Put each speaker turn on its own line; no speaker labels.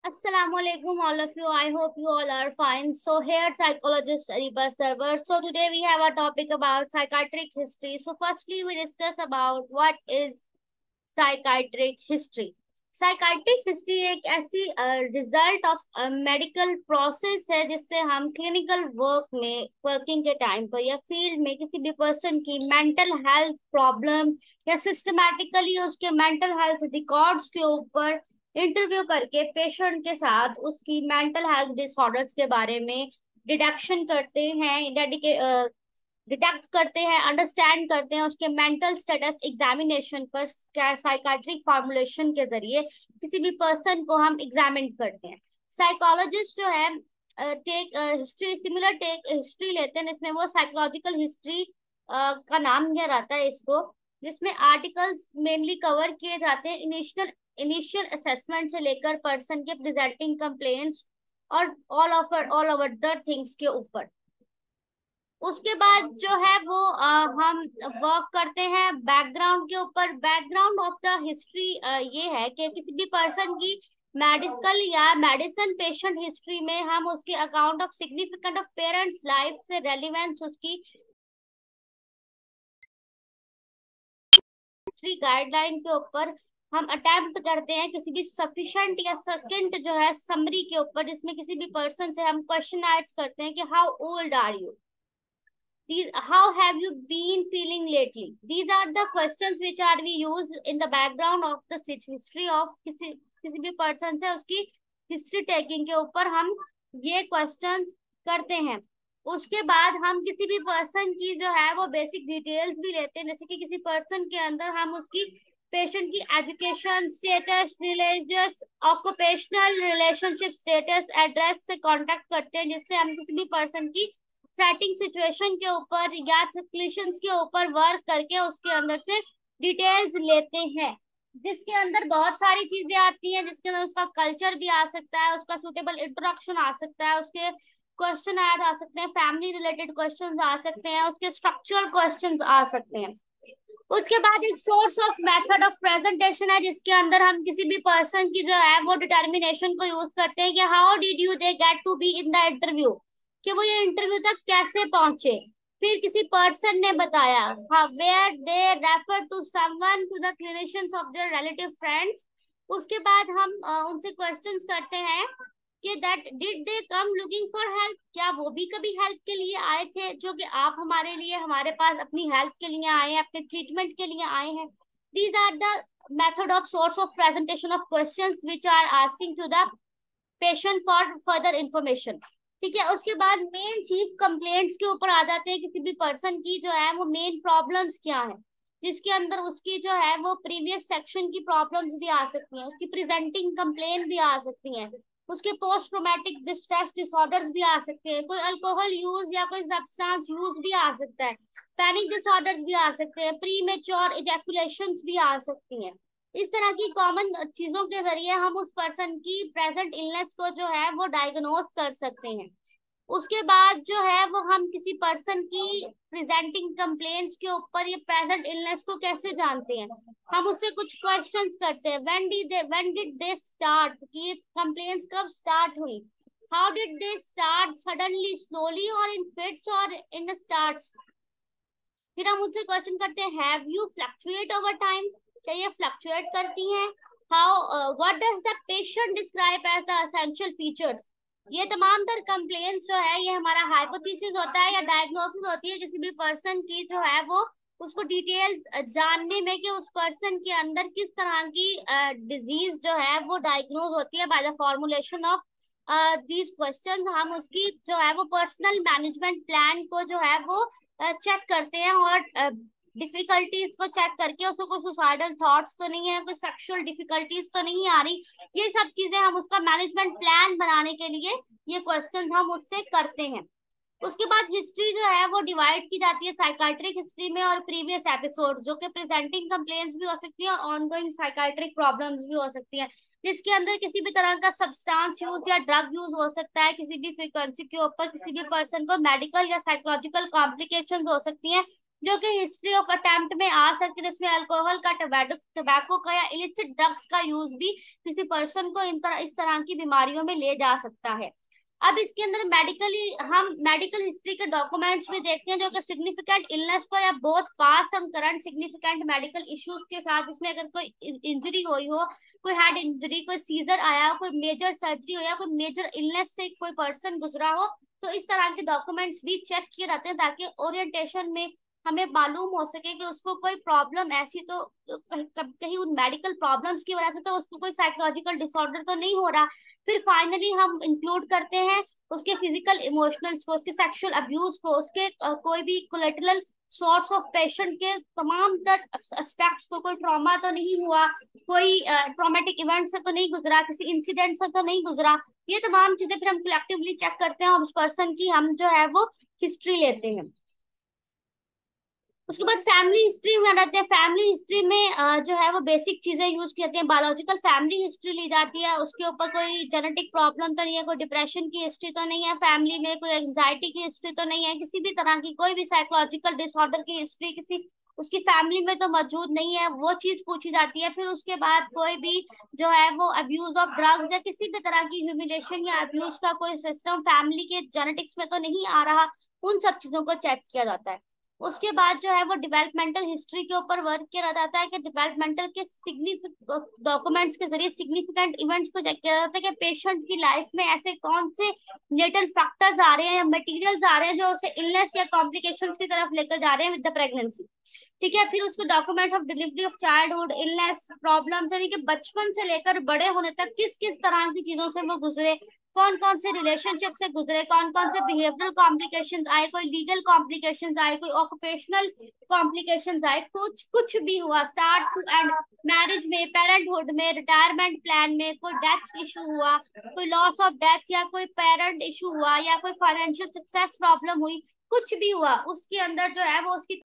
Assalamualaikum all of you. I hope you all are fine. So here psychologist Ariba Server. So today we have a topic about psychiatric history. So firstly we discuss about what is psychiatric history. Psychiatric history एक ऐसी result of medical process है जिससे हम clinical work में working के time पर या field में किसी भी पर्सन की मेंटल हेल्थ प्रॉब्लम या सिस्टमैटिकली उसके मेंटल हेल्थ रिकॉर्ड्स के ऊपर इंटरव्यू करके पेशेंट के साथ उसकी मेंटल हेल्थ डिसऑर्डर्स के बारे में डिडक्शन करते हैं, डिटेक्ट करते हैं, अंडरस्टैंड करते हैं, उसके मेंटल स्टेटस एग्जामिनेशन पर साइकाट्रिक फॉर्मुलेशन के जरिए किसी भी पर्सन को हम एग्जामिन करते हैं। साइकोलॉजिस्ट जो है take history similar take history लेते हैं, इसमें वो साइकोलॉजिकल हिस्ट्री का नाम दिया जाता है इसको, जिसमें आर्टिकल्स मेनली कवर किए जाते हैं इनिशियल असेसमेंट से लेकर पर्सन के प्रेजेंटिंग कंप्लेंट्स और ऑल ओवर द थिंग्स के ऊपर। उसके बाद जो है वो हम वर्क करते हैं बैकग्राउंड के ऊपर। बैकग्राउंड ऑफ द हिस्ट्री ये है कि किसी भी पर्सन की मेडिकल या मेडिसिन पेशेंट हिस्ट्री में हम उसके account of significant of parents life से रेलिवेंस उसकी हिस्ट्री गाइडलाइन के ऊपर हम अटेम्प्ट करते हैं किसी भी सफिशिएंट या सेकंड जो है समरी के ऊपर, जिसमें किसी भी पर्सन से हम क्वेश्चन करते हैं कि how old are you, how have you been feeling lately? These are the questions which are we use in the background of the history of किसी भी पर्सन से उसकी हिस्ट्री टेकिंग के ऊपर हम ये क्वेश्चंस करते हैं। उसके बाद हम किसी भी पर्सन की जो है वो बेसिक डिटेल्स भी लेते हैं, जैसे कि किसी पर्सन के अंदर हम उसकी पेशेंट की education status, religious, occupational relationship status, address से कांटेक्ट करते हैं, जिससे हम किसी भी पर्सन की सेटिंग सिचुएशन के ऊपर या सिचुएशंस के ऊपर वर्क करके उसके अंदर से डिटेल्स लेते हैं, जिसके अंदर बहुत सारी चीजें आती हैं, जिसके अंदर उसका कल्चर भी आ सकता है, उसका सुटेबल इंट्रोडक्शन आ सकता है, उसके क्वेश्चन आ सकते हैं, फैमिली रिलेटेड क्वेश्चंस आ सकते हैं, उसके स्ट्रक्चरल क्वेश्चंस आ सकते हैं। उसके बाद एक source of method of presentation है, जिसके अंदर हम किसी भी पर्सन की जो है वो डिटर्मिनेशन को यूज करते हैं कि how did you they get to be in the interview, कि वो ये इंटरव्यू तक कैसे पहुंचे। फिर किसी पर्सन ने बताया where they refer to someone to the clinicians of their relative friends. उसके बाद हम उनसे क्वेश्चंस करते हैं कि that did they come looking for help, क्या वो भी कभी हेल्प के लिए आए थे, जो कि आप हमारे लिए हमारे पास अपनी हेल्प के लिए आए हैं, अपने ट्रीटमेंट के लिए आए हैं। These are the method of source of presentation of questions which are asking to the patient for further information. ठीक है, उसके बाद मेन चीफ कंप्लेंट्स के ऊपर आ जाते हैं, किसी भी पर्सन की जो है वो मेन प्रॉब्लम्स क्या है, जिसके अंदर उसकी जो है वो प्रीवियस सेक्शन की प्रॉब्लम्स भी आ सकती हैं, उसकी प्रेजेंटिंग कंप्लेन भी आ सकती हैं, उसके पोस्ट ट्रोमेटिक डिस्ट्रेस डिसऑर्डर्स भी आ सकते हैं, कोई अल्कोहल यूज या कोई सब्सटेंस यूज भी आ सकता है, पैनिक डिसऑर्डर्स भी आ सकते हैं, प्री मेच्योर इजैकुलेशंस भी आ सकती हैं। इस तरह की कॉमन चीजों के जरिए हम उस पर्सन की प्रेजेंट इलनेस को जो है वो डायग्नोस कर सकते हैं। उसके बाद जो है वो हम किसी पर्सन की प्रेजेंटिंग कंप्लेंट्स के ऊपर ये प्रेजेंट इलनेस को कैसे जानते हैं, हम उससे कुछ क्वेश्चंस करते हैं। व्हेन डिड दे स्टार्ट, ये कंप्लेंट्स कब स्टार्ट हुई, how did they start, suddenly, slowly और इन फिट्स और इन स्टार्ट्स। फिर हम उनसे क्वेश्चन करते हैं have you fluctuate over time, क्या ये फ्लक्चुएट करती हैं, how what does the patient describe as the essential features. ये तमाम तर कंप्लेंट्स जो है ये हमारा हाइपोथेसिस होता है या डायग्नोसिस होती है किसी भी पर्सन की जो है वो उसको डिटेल्स जानने में कि उस पर्सन के अंदर किस तरह की डिजीज जो है वो डायग्नोज होती है by the formulation of these question. हम उसकी जो है वो पर्सनल मैनेजमेंट प्लान को जो है वो चेक करते हैं और डिफिकल्टीज को चेक करके उसको कोई सुसाइडल थॉट्स तो नहीं है, कोई सेक्सुअल डिफिकल्टीज तो नहीं आ रही, ये सब चीजें हम उसका मैनेजमेंट प्लान बनाने के लिए ये क्वेश्चंस हम उससे करते हैं। उसके बाद हिस्ट्री जो है वो डिवाइड की जाती है साइकाट्रिक हिस्ट्री में और प्रीवियस एपिसोड, जो कि प्रेजेंटिंग कंप्लेंट्स भी हो सकती है और ऑनगोइंग साइकाट्रिक प्रॉब्लम्स भी हो सकती है, जिसके अंदर किसी भी तरह का सब्सटेंस यूज या ड्रग यूज हो सकता है, किसी भी फ्रीक्वेंसी के ऊपर किसी भी पर्सन को मेडिकल या साइकोलॉजिकल कॉम्प्लिकेशंस हो सकती हैं, जो कि हिस्ट्री ऑफ अटेम्प्ट में आ सकती है, जिसमें अल्कोहल का, टबैको का या इलिसिट ड्रग्स का यूज भी किसी पर्सन को इस तरह की बीमारियों में ले जा सकता है। अब इसके अंदर हम मेडिकल हिस्ट्री के डॉक्यूमेंट्स भी देखते हैं, जो कि सिग्निफिकेंट इलनेस को या बोथ पास्ट और करंट सिग्निफिकेंट मेडिकल इश्यूज के साथ, इसमें अगर कोई इंजरी हुई हो, कोई हेड इंजरी, कोई सीजर आया हो, कोई मेजर सर्जरी हो, या कोई मेजर इलनेस से कोई पर्सन गुजरा हो, तो इस तरह के डॉक्यूमेंट्स भी चेक किए जाते हैं, ताकि ओरिएंटेशन में हमें मालूम हो सके कि उसको कोई प्रॉब्लम ऐसी तो कहीं उन मेडिकल प्रॉब्लम्स की वजह से तो उसको कोई साइकोलॉजिकल डिसऑर्डर तो नहीं हो रहा। फिर फाइनली हम इंक्लूड करते हैं उसके फिजिकल इमोशनल्स को, उसके सेक्सुअल अब्यूज को, उसके कोई भी कोलेटरल सोर्स ऑफ पेशेंट के तमाम तर एस्पेक्ट्स को, कोई ट्रॉमा तो नहीं हुआ, कोई ट्रॉमेटिक इवेंट से तो नहीं गुजरा, किसी इंसिडेंट से तो नहीं गुजरा। ये तमाम चीजें फिर हम कलेक्टिवली चेक करते हैं और उस पर्सन की हम जो है वो हिस्ट्री लेते हैं। उसके बाद फैमिली हिस्ट्री में रहते हैं। फैमिली हिस्ट्री में जो है वो बेसिक चीजें यूज की जाती हैं। बायोलॉजिकल फैमिली हिस्ट्री ली जाती है, उसके ऊपर कोई जेनेटिक प्रॉब्लम तो नहीं है, कोई डिप्रेशन की हिस्ट्री तो नहीं है फैमिली में, कोई एंजाइटी की हिस्ट्री तो नहीं है, किसी भी तरह की कोई भी साइकोलॉजिकल डिसऑर्डर की हिस्ट्री किसी उसकी फैमिली में तो मौजूद नहीं है, वो चीज पूछी जाती है। फिर उसके बाद कोई भी जो है वो अब्यूज ऑफ ड्रग्स या किसी भी तरह की ह्यूमिलेशन या अब्यूज का कोई सिस्टम फैमिली के जेनेटिक्स में तो नहीं आ रहा, उन सब चीजों को चेक किया जाता है। उसके बाद जो है वो डेवलपमेंटल हिस्ट्री के ऊपर वर्क किया जाता है कि डेवलपमेंटल के डॉक्यूमेंट्स के जरिए सिग्निफिकेंट इवेंट्स को चेक किया जाता है कि पेशेंट की लाइफ में ऐसे कौन से नेटल फैक्टर्स आ रहे हैं या मटेरियल्स आ रहे हैं जो उसे इलनेस या कॉम्प्लिकेशंस की तरफ लेकर जा रहे हैं विद द प्रेगनेंसी। ठीक है, फिर उसको document of delivery of childhood illness problems, यानी कि बचपन से लेकर बड़े होने तक किस किस तरह की चीजों से वो गुजरे, कौन कौन से रिलेशनशिप से गुजरे, कौन कौन से बिहेवियरल कॉम्प्लिकेशंस आए, कोई लीगल कॉम्प्लिकेशंस आए, कोई ऑक्यूपेशनल कॉम्प्लिकेशंस आए, कुछ कुछ भी हुआ स्टार्ट टू एंड, मैरिज में, पेरेंटहुड में, रिटायरमेंट प्लान में, कोई डेथ इशू हुआ, कोई लॉस ऑफ डेथ या कोई पेरेंट इशू हुआ या कोई फाइनेंशियल सक्सेस प्रॉब्लम हुई, कुछ भी हुआ उसके अंदर जो है वो उसकी